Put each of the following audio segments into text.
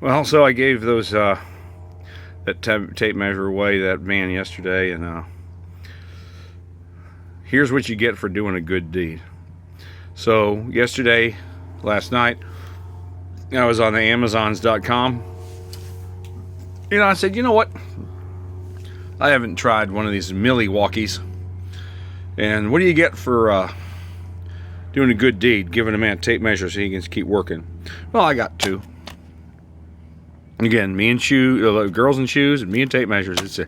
Well, so I gave those that tape measure away that man yesterday, and here's what you get for doing a good deed. So yesterday, last night, I was on the Amazons.com. I said, you know what? I haven't tried one of these Milwaukees. And what do you get for doing a good deed, giving a man a tape measure so he can keep working? Well, I got two. Again, me and girls in shoes, and me and tape measures.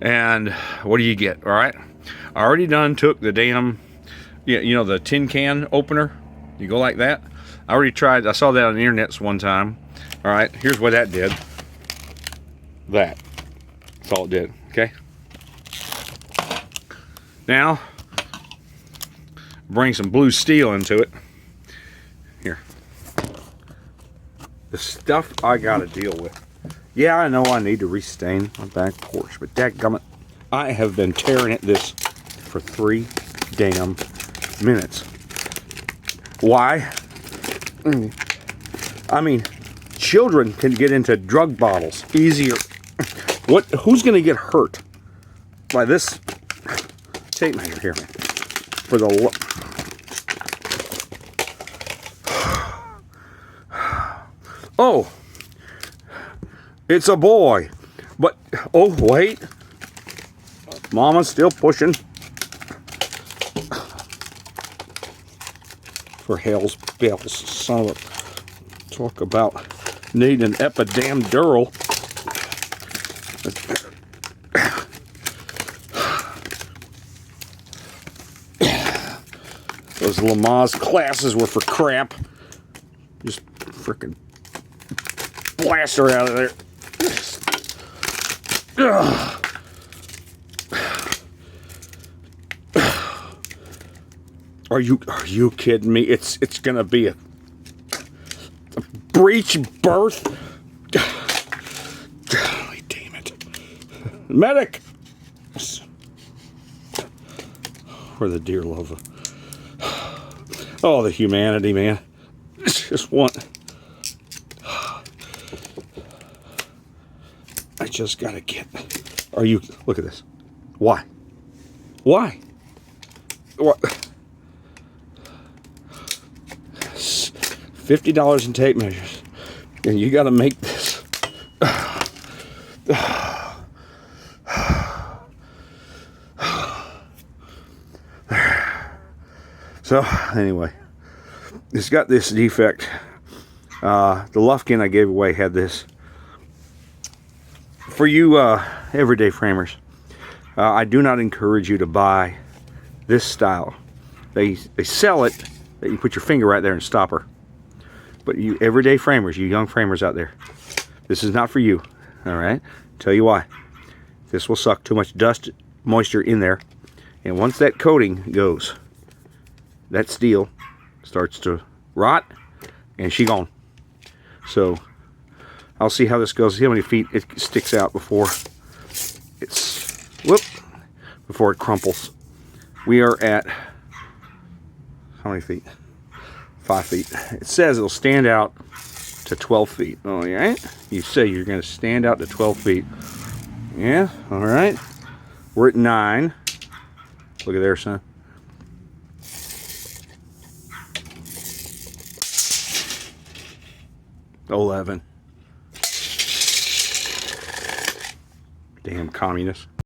And what do you get? All right, I already took the damn, the tin can opener. You go like that. I already tried. I saw that on the internet one time. All right, here's what that did. That's all it did. Okay. Now, bring some blue steel into it. Here. The stuff I gotta deal with. Yeah, I know I need to restain my back porch, but dadgummit, I have been tearing at this for 3 damn minutes. Why? I mean, children can get into drug bottles easier. Who's gonna get hurt by this tape measure here? For the oh, it's a boy. But, oh, wait. Mama's still pushing. For hell's bells, son of a... Talk about needing an epidural. Those Lamaze classes were for crap. Just frickin' blast her out of there. Are you kidding me? It's gonna be a breech birth. Golly damn it. Medic! For the dear love of... Oh, the humanity, man. Just want... I just gotta get... Are you... Look at this. Why? Why? What? $50 in tape measures. And you gotta make this. So, anyway. It's got this defect. The Lufkin I gave away had this. For you everyday framers, I do not encourage you to buy this style. They sell it that you put your finger right there and stop her. But you everyday framers, you young framers out there, this is not for you. All right? Tell you why. This will suck too much dust, moisture in there, and once that coating goes, that steel starts to rot, and she gone. So I'll see how this goes. See how many feet it sticks out before before it crumples. We are at how many feet? 5 feet. It says it'll stand out to 12 feet. Oh, yeah. You say you're going to stand out to 12 feet. Yeah. All right. We're at 9. Look at there, son. $11. Damn communist.